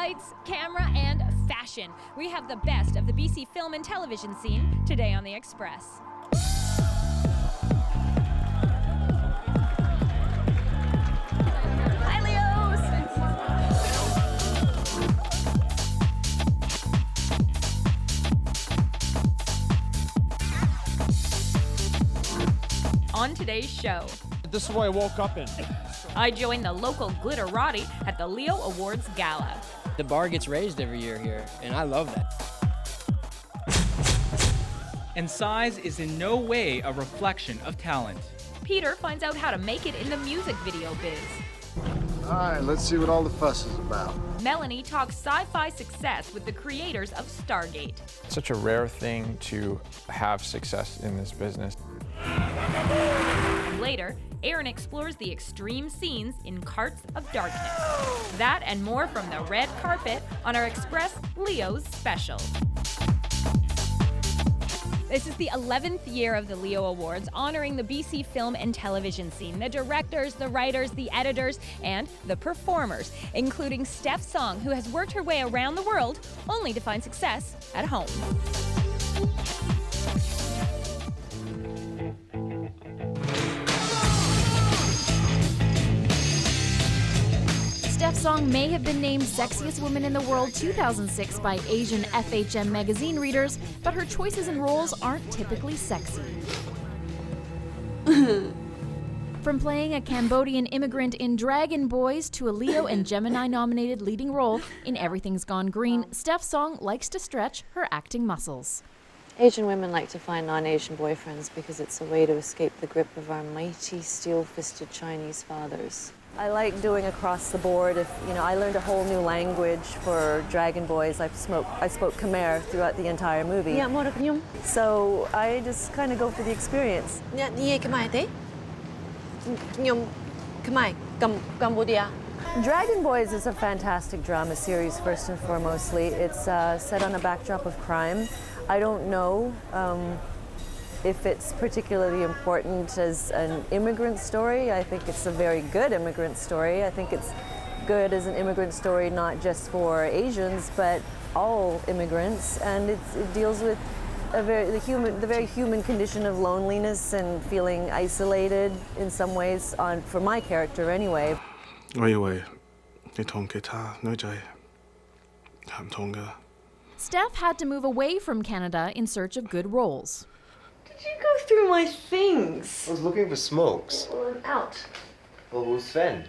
Lights, camera, and fashion. We have the best of the BC film and television scene today on The Express. Hi, Leos! On today's show, this is what I woke up in. I joined the local glitterati at the Leo Awards Gala. The bar gets raised every year here, and I love that. And size is in no way a reflection of talent. Peter finds out how to make it in the music video biz. All right, let's see what all the fuss is about. Melanie talks sci-fi success with the creators of Stargate. It's such a rare thing to have success in this business. And later, Aaron explores the extreme scenes in Carts of Darkness. That and more from the red carpet on our Express Leo's special. This is the 11th year of the Leo Awards, honoring the BC film and television scene, the directors, the writers, the editors, and the performers, including Steph Song, who has worked her way around the world only to find success at home. Steph Song may have been named Sexiest Woman in the World 2006 by Asian FHM magazine readers, but her choices and roles aren't typically sexy. From playing a Cambodian immigrant in Dragon Boys to a Leo and Gemini-nominated leading role in Everything's Gone Green, Steph Song likes to stretch her acting muscles. Asian women like to find non-Asian boyfriends because it's a way to escape the grip of our mighty, steel-fisted Chinese fathers. I like doing across the board. I learned a whole new language for Dragon Boys. I spoke Khmer throughout the entire movie. So I just kind of go for the experience. Dragon Boys is a fantastic drama series, first and foremostly. It's set on a backdrop of crime. I don't know if it's particularly important as an immigrant story. I think it's a very good immigrant story. I think it's good as an immigrant story not just for Asians, but all immigrants. And it deals with the very human condition of loneliness and feeling isolated in some ways, for my character anyway. Steph had to move away from Canada in search of good roles. Did you go through my things? I was looking for smokes. Well, I'm out. Well, who's Sven?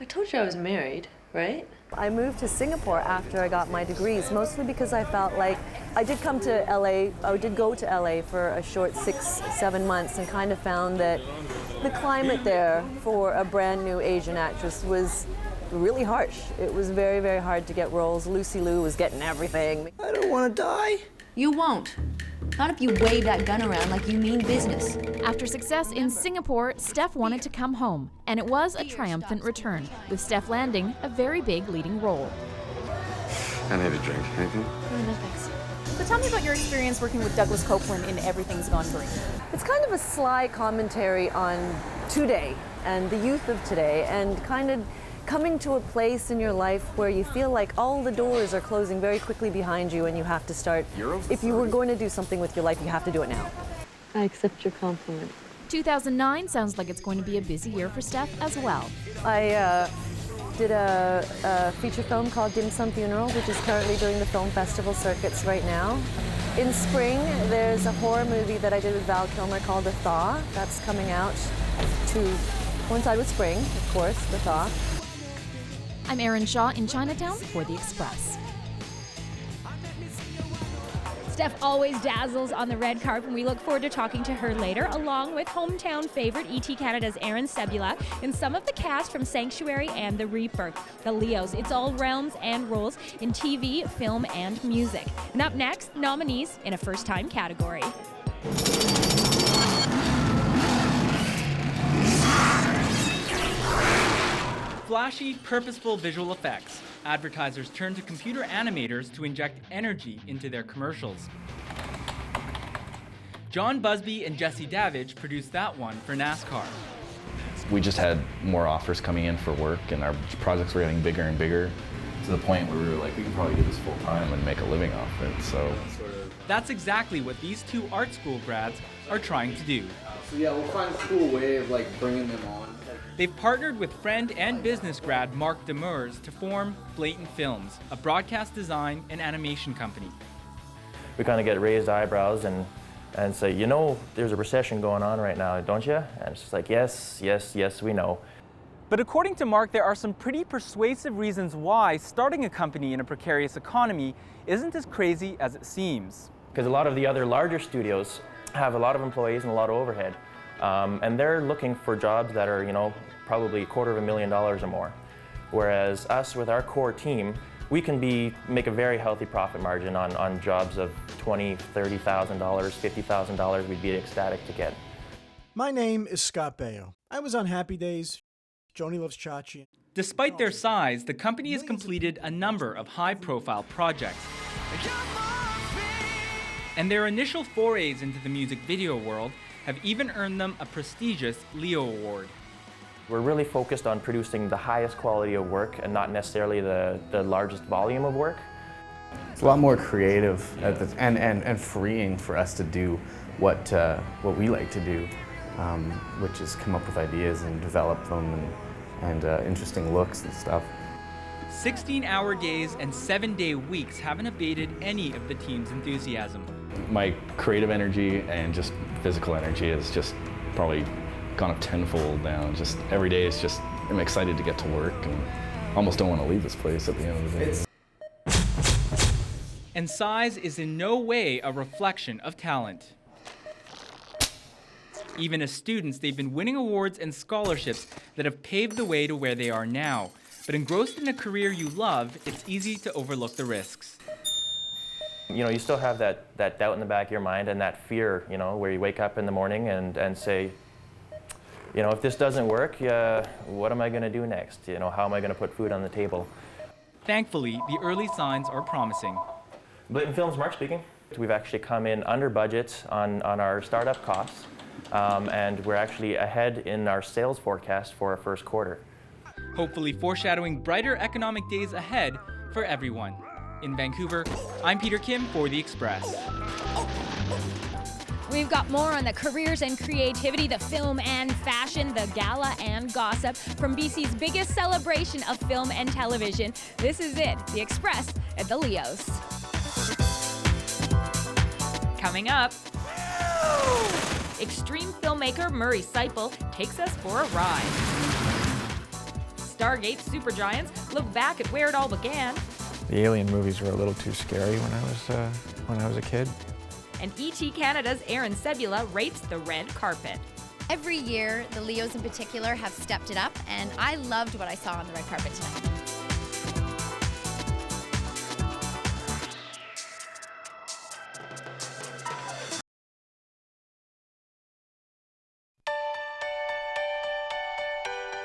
I told you I was married, right? I moved to Singapore after I got my degrees, mostly because I felt like I did come to LA, I did go to LA for a short 6-7 months and kind of found that the climate there for a brand new Asian actress was really harsh. It was very, very hard to get roles. Lucy Liu was getting everything. I don't want to die. You won't. Not if you wave that gun around like you mean business. After success in Singapore, Steph wanted to come home, and it was a triumphant return, with Steph landing a very big leading role. I need a drink. Anything? No thanks. So tell me about your experience working with Douglas Copeland in Everything's Gone Green. It's kind of a sly commentary on today and the youth of today, and kind of coming to a place in your life where you feel like all the doors are closing very quickly behind you and you have to start, if you were going to do something with your life, you have to do it now. I accept your compliment. 2009 sounds like it's going to be a busy year for Steph as well. I did a feature film called Dim Sum Funeral, which is currently doing the film festival circuits right now. In spring, there's a horror movie that I did with Val Kilmer called The Thaw. That's coming out to coincide with spring, of course, The Thaw. I'm Erin Shaw in Chinatown for The Express. Steph always dazzles on the red carpet, and we look forward to talking to her later, along with hometown favorite ET Canada's Aaron Sebula and some of the cast from Sanctuary and The Reaper. The Leos, it's all realms and roles in TV, film, and music. And up next, nominees in a first-time category. Flashy, purposeful visual effects. Advertisers turn to computer animators to inject energy into their commercials. John Busby and Jesse Davidge produced that one for NASCAR. We just had more offers coming in for work, and our projects were getting bigger and bigger, to the point where we were like, we can probably do this full time and make a living off it. So that's exactly what these two art school grads are trying to do. So yeah, we'll find a cool way of like bringing them on. They've partnered with friend and business grad Mark Demers to form Blatant Films, a broadcast design and animation company. We kind of get raised eyebrows and say, you know, there's a recession going on right now, don't you? And it's just like, yes, yes, yes, we know. But according to Mark, there are some pretty persuasive reasons why starting a company in a precarious economy isn't as crazy as it seems. Because a lot of the other larger studios have a lot of employees and a lot of overhead. And they're looking for jobs that are, you know, probably $250,000 or more. Whereas us, with our core team, we can make a very healthy profit margin on jobs of $20,000, $30,000, $50,000 we'd be ecstatic to get. My name is Scott Baio. I was on Happy Days, Joni Loves Chachi. Despite their size, the company has completed a number of high-profile projects. And their initial forays into the music video world have even earned them a prestigious Leo Award. We're really focused on producing the highest quality of work and not necessarily the largest volume of work. It's a lot more creative and freeing for us to do what we like to do, which is come up with ideas and develop them and interesting looks and stuff. 16-hour days and 7-day weeks haven't abated any of the team's enthusiasm. My creative energy and just physical energy is just probably gone up tenfold now. Just every day it's just, I'm excited to get to work and almost don't want to leave this place at the end of the day. And size is in no way a reflection of talent. Even as students, they've been winning awards and scholarships that have paved the way to where they are now. But engrossed in a career you love, it's easy to overlook the risks. You know, you still have that doubt in the back of your mind and that fear, you know, where you wake up in the morning and say, you know, if this doesn't work, what am I going to do next? You know, how am I going to put food on the table? Thankfully, the early signs are promising. Blatant Films, Mark speaking. We've actually come in under budget on our startup costs, and we're actually ahead in our sales forecast for our first quarter. Hopefully foreshadowing brighter economic days ahead for everyone. In Vancouver, I'm Peter Kim for The Express. We've got more on the careers and creativity, the film and fashion, the gala and gossip from BC's biggest celebration of film and television. This is it, The Express at the Leos. Coming up, extreme filmmaker Murray Seipel takes us for a ride. Stargate supergiants look back at where it all began. The Alien movies were a little too scary when I was a kid. And E.T. Canada's Aaron Sebula rates the red carpet. Every year, the Leos in particular have stepped it up, and I loved what I saw on the red carpet tonight.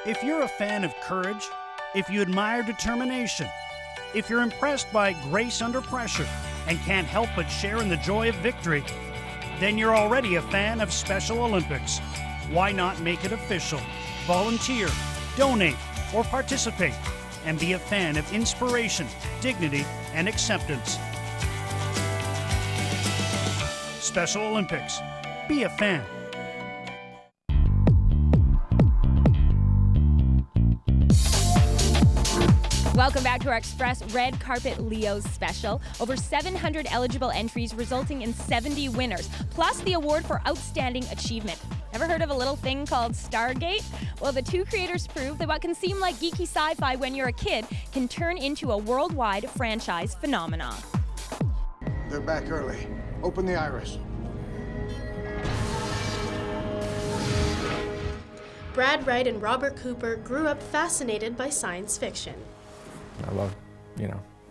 If you're a fan of courage, if you admire determination, if you're impressed by grace under pressure and can't help but share in the joy of victory, then you're already a fan of Special Olympics. Why not make it official? Volunteer, donate, or participate, and be a fan of inspiration, dignity, and acceptance. Special Olympics. Be a fan. Welcome back to our Express Red Carpet Leos special. Over 700 eligible entries resulting in 70 winners, plus the award for Outstanding Achievement. Ever heard of a little thing called Stargate? Well, the two creators prove that what can seem like geeky sci-fi when you're a kid can turn into a worldwide franchise phenomenon. They're back early. Open the iris. Brad Wright and Robert Cooper grew up fascinated by science fiction. I loved,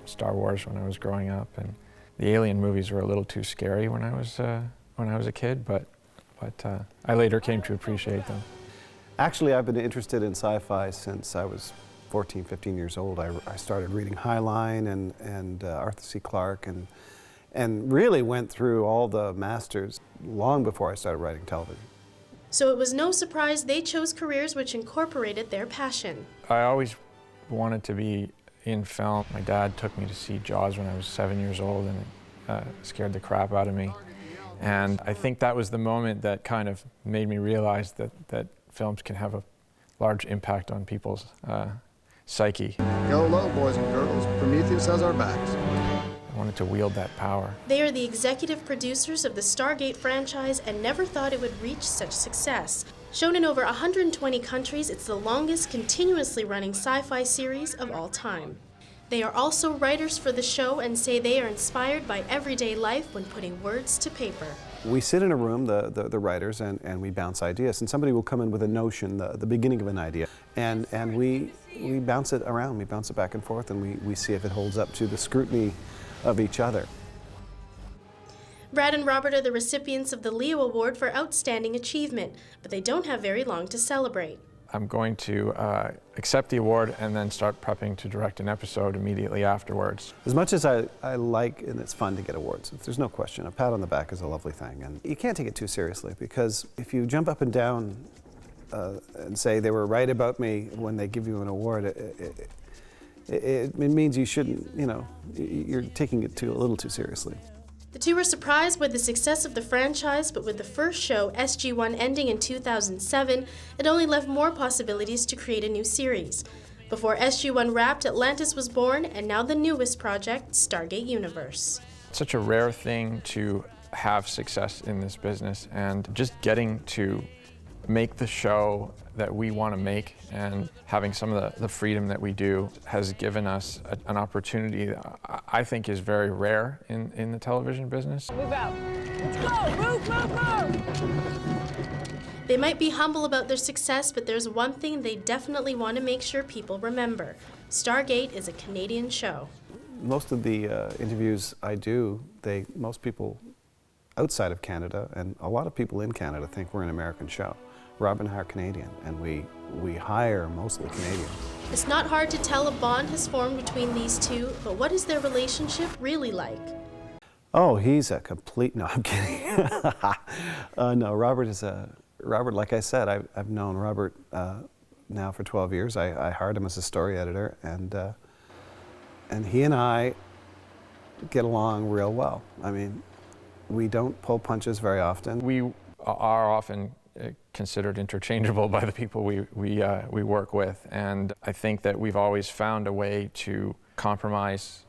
Star Wars when I was growing up, and the Alien movies were a little too scary when I was a kid, but I later came to appreciate them. Actually, I've been interested in sci-fi since I was 14, 15 years old. I started reading Highline and Arthur C. Clarke and really went through all the masters long before I started writing television. So it was no surprise they chose careers which incorporated their passion. I always wanted to be in film. My dad took me to see Jaws when I was 7 years old, and it scared the crap out of me. And I think that was the moment that kind of made me realize that films can have a large impact on people's psyche. Go low, boys and girls. Prometheus has our backs. I wanted to wield that power. They are the executive producers of the Stargate franchise and never thought it would reach such success. Shown in over 120 countries, it's the longest continuously running sci-fi series of all time. They are also writers for the show and say they are inspired by everyday life when putting words to paper. We sit in a room, the writers, and we bounce ideas. And somebody will come in with a notion, the beginning of an idea, and we bounce it around, we bounce it back and forth, and we see if it holds up to the scrutiny of each other. Brad and Robert are the recipients of the Leo Award for Outstanding Achievement, but they don't have very long to celebrate. I'm going to accept the award and then start prepping to direct an episode immediately afterwards. As much as I like, and it's fun to get awards, there's no question, a pat on the back is a lovely thing. And you can't take it too seriously, because if you jump up and down and say they were right about me when they give you an award, it means you shouldn't, you're taking it a little too seriously. The two were surprised by the success of the franchise, but with the first show, SG-1, ending in 2007, it only left more possibilities to create a new series. Before SG-1 wrapped, Atlantis was born, and now the newest project, Stargate Universe. It's such a rare thing to have success in this business, and just getting to make the show that we want to make and having some of the freedom that we do has given us an opportunity that I think is very rare in the television business. Move out. Let's go. Move. They might be humble about their success, but there's one thing they definitely want to make sure people remember. Stargate is a Canadian show. Most of the interviews I do, most people outside of Canada and a lot of people in Canada think we're an American show. Rob and I are Canadian, and we hire mostly Canadians. It's not hard to tell a bond has formed between these two, but what is their relationship really like? Oh, he's a complete, no, I'm kidding. No, Robert, like I said, I've known Robert now for 12 years. I hired him as a story editor, and he and I get along real well. I mean, we don't pull punches very often. We are often considered interchangeable by the people we work with, and I think that we've always found a way to compromise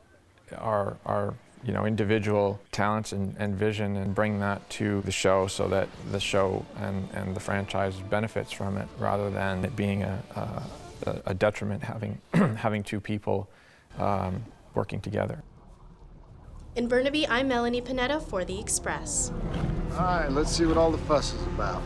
our individual talents and vision and bring that to the show so that the show and the franchise benefits from it, rather than it being a detriment having two people working together. In Burnaby, I'm Melanie Panetta for The Express. All right, let's see what all the fuss is about.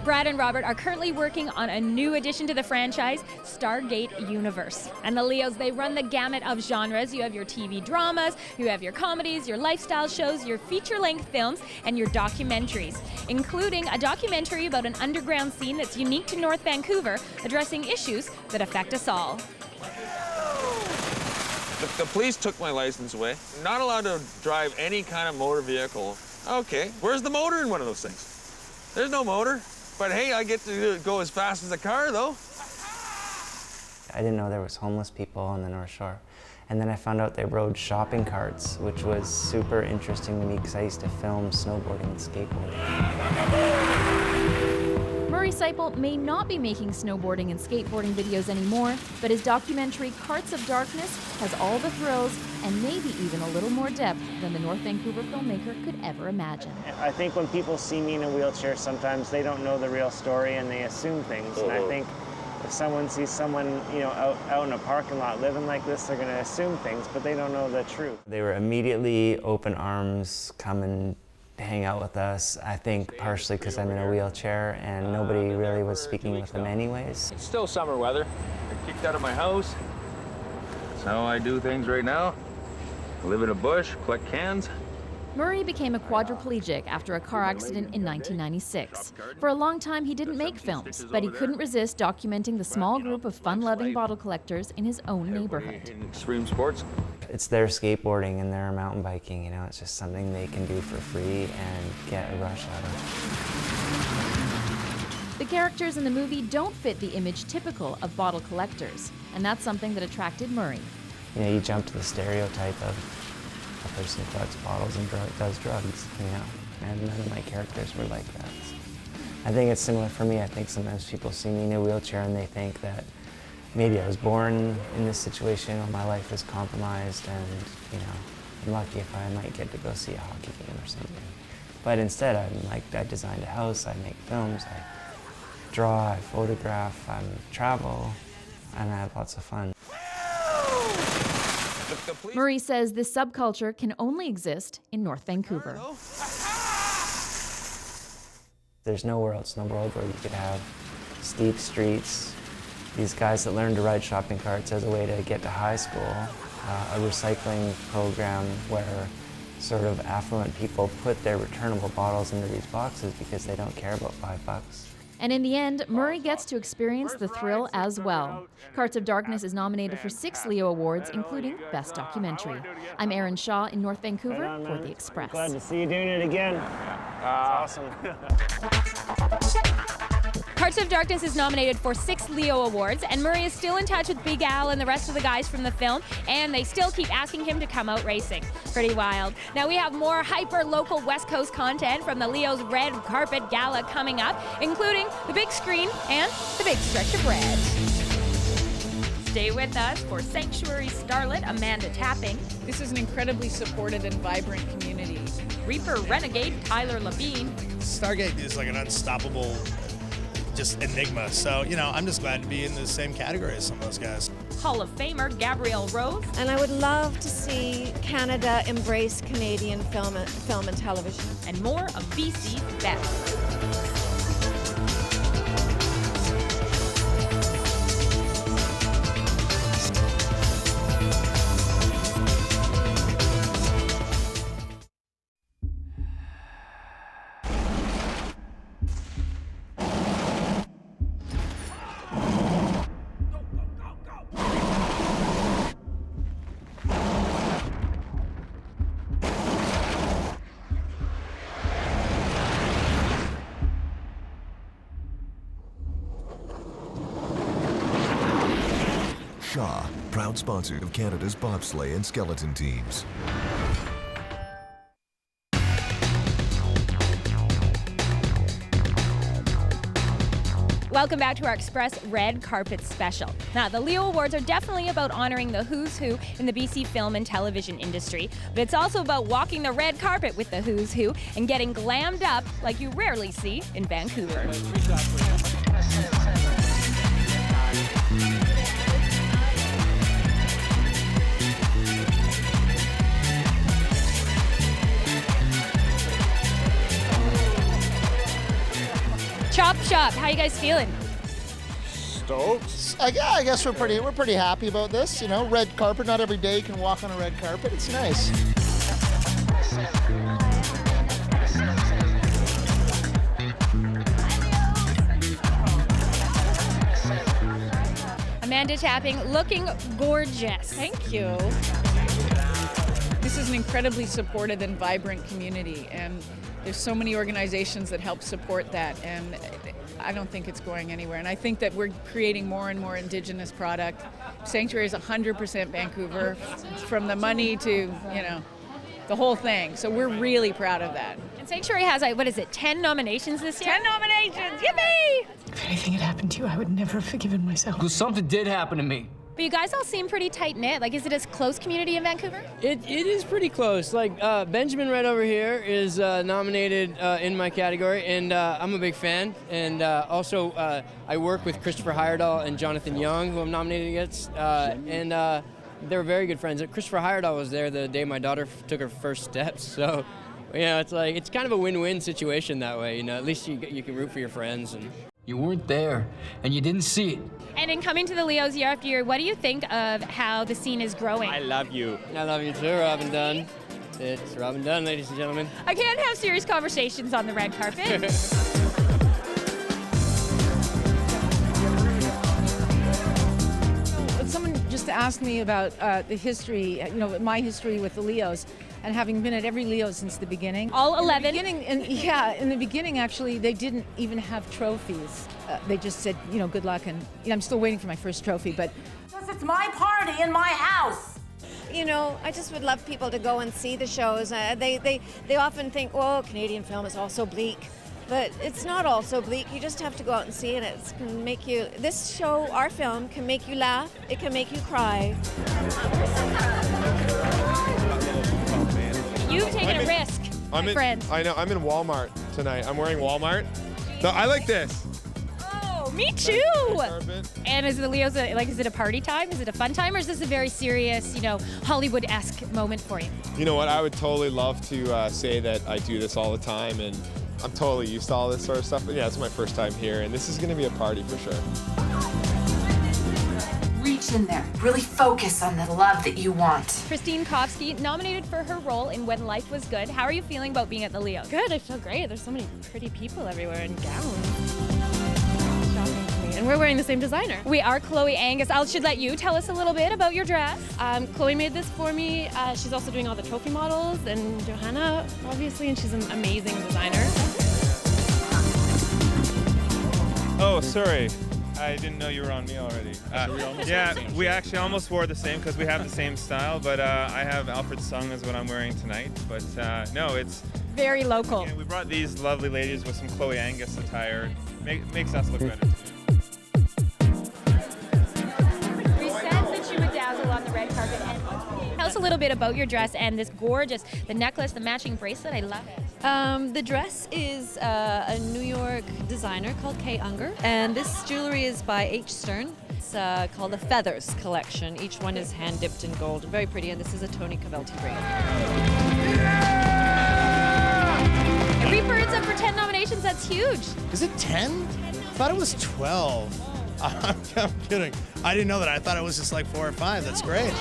Brad and Robert are currently working on a new addition to the franchise, Stargate Universe. And the Leos, they run the gamut of genres. You have your TV dramas, you have your comedies, your lifestyle shows, your feature-length films, and your documentaries, including a documentary about an underground scene that's unique to North Vancouver, addressing issues that affect us all. The police took my license away. Not allowed to drive any kind of motor vehicle. Okay, where's the motor in one of those things? There's no motor. But hey, I get to go as fast as a car, though. I didn't know there was homeless people on the North Shore. And then I found out they rode shopping carts, which was super interesting to me because I used to film snowboarding and skateboarding. Murray Seipel may not be making snowboarding and skateboarding videos anymore, but his documentary Carts of Darkness has all the thrills and maybe even a little more depth than the North Vancouver filmmaker could ever imagine. I think when people see me in a wheelchair, sometimes they don't know the real story and they assume things. And I think if someone sees someone, out in a parking lot living like this, they're going to assume things, but they don't know the truth. They were immediately open arms, come and hang out with us. I think partially because I'm in a wheelchair and nobody really was speaking with them anyways. It's still summer weather. I kicked out of my house. That's how I do things right now. I live in a bush, collect cans. Murray became a quadriplegic after a car accident in 1996. For a long time, he didn't make films, but he couldn't resist documenting the small group of fun-loving bottle collectors in his own neighborhood. In extreme sports. it's their skateboarding and their mountain biking, you know, it's just something they can do for free and get a rush out of. The characters in the movie don't fit the image typical of bottle collectors, and that's something that attracted Murray. You know, you jump to the stereotype of a person who collects bottles and does drugs, you know, and none of my characters were like that. So I think it's similar for me. I think sometimes people see me in a wheelchair and they think that maybe I was born in this situation or my life is compromised and, you know, I'm lucky if I might get to go see a hockey game or something. But instead, I designed a house, I make films, I draw, I photograph, I travel, and I have lots of fun. Murray says this subculture can only exist in North Vancouver. There's nowhere else in the world where you could have steep streets, these guys that learn to ride shopping carts as a way to get to high school, a recycling program where sort of affluent people put their returnable bottles into these boxes because they don't care about $5. And in the end, Murray gets to experience the thrill as well. Carts of Darkness is nominated for 6 Leo Awards, including Best Documentary. I'm Erin Shaw in North Vancouver for The Express. Glad to see you doing it again. That's awesome. Carts of Darkness is nominated for 6 Leo Awards, and Murray is still in touch with Big Al and the rest of the guys from the film, and they still keep asking him to come out racing. Pretty wild. Now we have more hyper-local West Coast content from the Leo's Red Carpet Gala coming up, including the big screen and the big stretch of red. Stay with us for Sanctuary starlet Amanda Tapping. This is an incredibly supported and vibrant community. Reaper renegade Tyler Levine. Stargate is like an unstoppable just enigma. So, you know, I'm just glad to be in the same category as some of those guys. Hall of Famer Gabrielle Rose. And I would love to see Canada embrace Canadian film and television. And more of BC's best. Shaw, proud sponsor of Canada's bobsleigh and skeleton teams. Welcome back to our Express Red Carpet Special. Now, the Leo Awards are definitely about honoring the who's who in the BC film and television industry, but it's also about walking the red carpet with the who's who and getting glammed up like you rarely see in Vancouver. Chop Shop, how you guys feeling? Stoked. I guess we're pretty happy about this. You know, red carpet. Not every day you can walk on a red carpet. It's nice. Amanda Tapping, looking gorgeous. Thank you. This is an incredibly supported and vibrant community, and there's so many organizations that help support that, and I don't think it's going anywhere. And I think that we're creating more and more Indigenous product. Sanctuary is 100% Vancouver, from the money to, you know, the whole thing. So we're really proud of that. And Sanctuary has, 10 nominations this year? 10 nominations, yippee! If anything had happened to you, I would never have forgiven myself. Because something did happen to me. But you guys all seem pretty tight-knit. Like, is it a close community in Vancouver? It is pretty close. Like, Benjamin right over here is nominated in my category, and I'm a big fan. And also, I work with Christopher Heyerdahl and Jonathan Young, who I'm nominated against, and they're very good friends. Christopher Heyerdahl was there the day my daughter took her first steps, so, you know, it's kind of a win-win situation that way. You know, at least you can root for your friends. And you weren't there, and you didn't see it. And in coming to the Leos year after year, what do you think of how the scene is growing? I love you. I love you too, Robin Dunn. It's Robin Dunn, ladies and gentlemen. I can't have serious conversations on the red carpet. Someone just just asked me about the history, my history with the Leos, and having been at every Leo since the beginning. All 11? In the beginning, actually, they didn't even have trophies. They just said, good luck, and I'm still waiting for my first trophy, but... It's my party in my house. I just would love people to go and see the shows. They often think, oh, Canadian film is all so bleak. But it's not all so bleak. You just have to go out and see it. It can make you, this show, our film, can make you laugh. It can make you cry. You've taken a risk, my friend. I know, I'm in Walmart tonight. I'm wearing Walmart. So I like this. Oh, me too. And is the Leo's, is it a party time? Is it a fun time? Or is this a very serious, Hollywood-esque moment for you? You know what, I would totally love to say that I do this all the time, and I'm totally used to all this sort of stuff. But yeah, it's my first time here, and this is gonna be a party for sure. Reach in there. Really focus on the love that you want. Christine Kofsky, nominated for her role in When Life Was Good. How are you feeling about being at the Leo? Good, I feel great. There's so many pretty people everywhere in gowns. Shocking to me. And we're wearing the same designer. We are. Chloe Angus. I should let you tell us a little bit about your dress. Chloe made this for me. She's also doing all the trophy models, and Johanna, obviously, and she's an amazing designer. Oh, sorry. I didn't know you were on me already. We actually almost wore the same because we have the same style, but I have Alfred Sung is what I'm wearing tonight. But no, it's very local. We brought these lovely ladies with some Chloe Angus attire. Makes us look better. We said that you would dazzle on the red carpet. And tell us a little bit about your dress and this gorgeous, the necklace, the matching bracelet. I love it. The dress is a New York designer called Kay Unger, and this jewelry is by H. Stern. It's called the Feathers collection. Each one is hand dipped in gold, very pretty, and this is a Tony Cavelti ring. Reaper, it's up for 10 nominations. That's huge. Is it 10? I thought it was 12. I'm kidding. I didn't know that. I thought it was just like 4 or 5. That's great.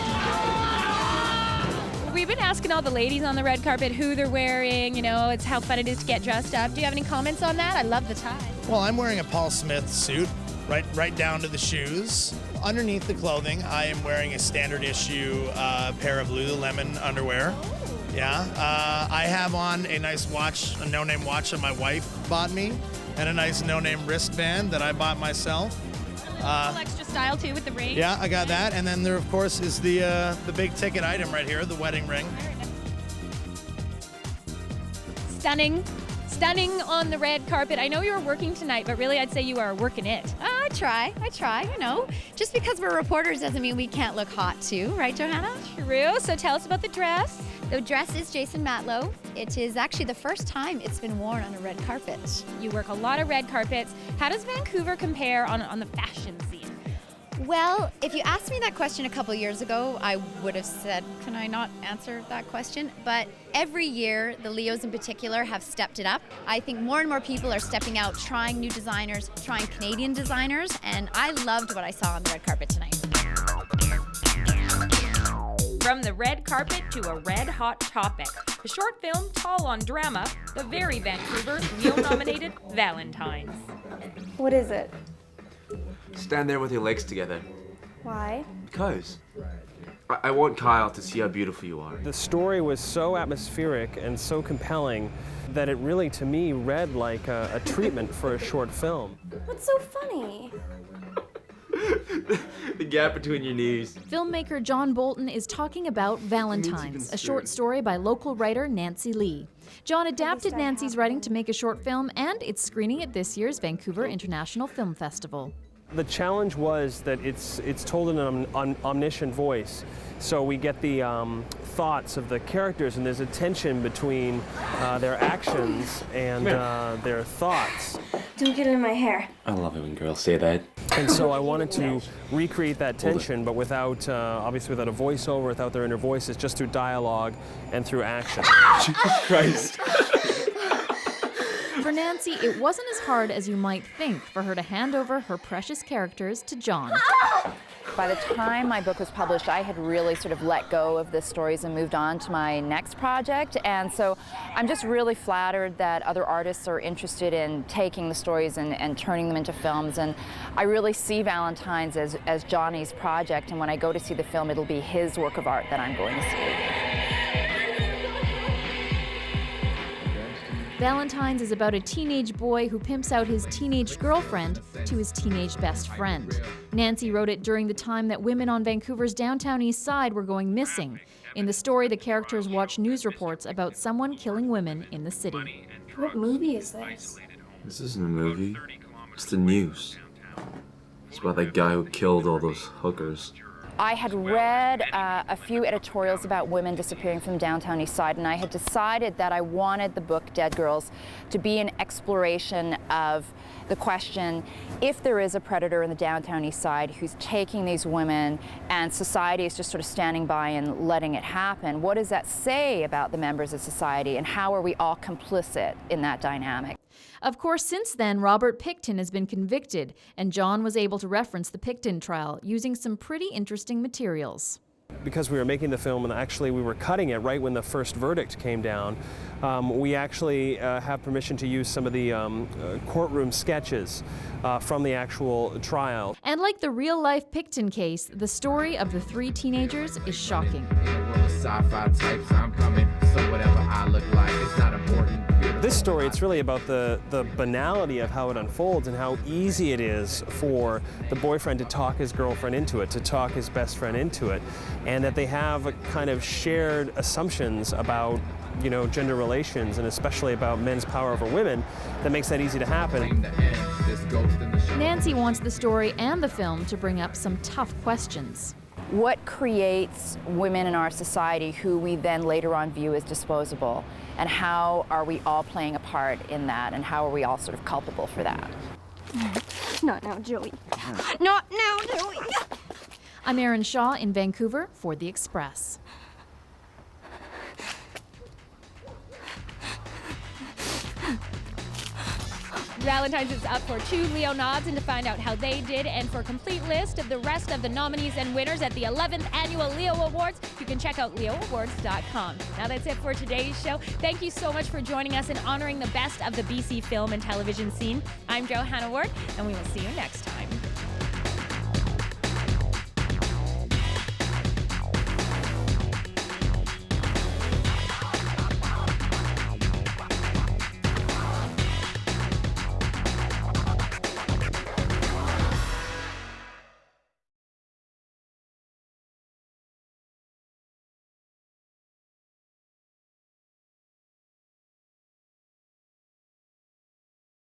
We've been asking all the ladies on the red carpet who they're wearing, it's how fun it is to get dressed up. Do you have any comments on that? I love the tie. Well, I'm wearing a Paul Smith suit, right down to the shoes. Underneath the clothing, I am wearing a standard issue pair of Lululemon underwear. Yeah, I have on a nice watch, a no-name watch that my wife bought me, and a nice no-name wristband that I bought myself. A little extra style too with the ring. Yeah, I got that, and then there, of course, is the big ticket item right here, the wedding ring. Stunning on the red carpet. I know you were working tonight, but really I'd say you are working it. I try. Just because we're reporters doesn't mean we can't look hot too, right, Johanna? True. So tell us about the dress. The dress is Jason Matlow. It is actually the first time it's been worn on a red carpet. You work a lot of red carpets. How does Vancouver compare on the fashion scene? Well, if you asked me that question a couple years ago, I would have said, can I not answer that question? But every year, the Leos in particular have stepped it up. I think more and more people are stepping out, trying new designers, trying Canadian designers, and I loved what I saw on the red carpet tonight. From the red carpet to a red-hot topic. The short film, Tall on Drama, the very Vancouver Leo-nominated Valentines. What is it? Stand there with your legs together. Why? Because I want Kyle to see how beautiful you are. The story was so atmospheric and so compelling that it really, to me, read like a treatment for a short film. What's so funny? The gap between your knees. Filmmaker John Bolton is talking about Valentines, a short story by local writer Nancy Lee. John adapted Nancy's writing to make a short film, and it's screening at this year's Vancouver International Film Festival. The challenge was that it's told in an omniscient voice, so we get the thoughts of the characters, and there's a tension between their actions and their thoughts. Don't get in my hair. I love it when girls say that. And so I wanted to recreate that tension, but without, obviously without a voiceover, without their inner voices, just through dialogue and through action. Jesus Christ. For Nancy, it wasn't as hard as you might think for her to hand over her precious characters to John. By the time my book was published, I had really sort of let go of the stories and moved on to my next project. And so I'm just really flattered that other artists are interested in taking the stories and turning them into films. And I really see Valentine's as Johnny's project. And when I go to see the film, it'll be his work of art that I'm going to see. Valentine's is about a teenage boy who pimps out his teenage girlfriend to his teenage best friend. Nancy wrote it during the time that women on Vancouver's downtown east side were going missing. In the story, the characters watch news reports about someone killing women in the city. What movie is this? This isn't a movie. It's the news. It's about that guy who killed all those hookers. I had read a few editorials about women disappearing from downtown east side, and I had decided that I wanted the book Dead Girls to be an exploration of the question, if there is a predator in the downtown east side who's taking these women and society is just sort of standing by and letting it happen, what does that say about the members of society, and how are we all complicit in that dynamic? Of course, since then, Robert Pickton has been convicted, and John was able to reference the Pickton trial using some pretty interesting materials. Because we were making the film and actually we were cutting it right when the first verdict came down, we actually have permission to use some of the courtroom sketches from the actual trial. And like the real-life Pickton case, the story of the three teenagers is shocking. This story, it's really about the banality of how it unfolds and how easy it is for the boyfriend to talk his girlfriend into it, to talk his best friend into it, and that they have a kind of shared assumptions about, you know, gender relations and especially about men's power over women that makes that easy to happen. Nancy wants the story and the film to bring up some tough questions. What creates women in our society who we then later on view as disposable? And how are we all playing a part in that? And how are we all sort of culpable for that? Not now, Joey. Not now, Joey. I'm Erin Shaw in Vancouver for The Express. Valentine's is up for 2 Leo nods, and to find out how they did and for a complete list of the rest of the nominees and winners at the 11th Annual Leo Awards, you can check out leoawards.com. Now that's it for today's show. Thank you so much for joining us and honoring the best of the BC film and television scene. I'm Johanna Ward, and we will see you next time.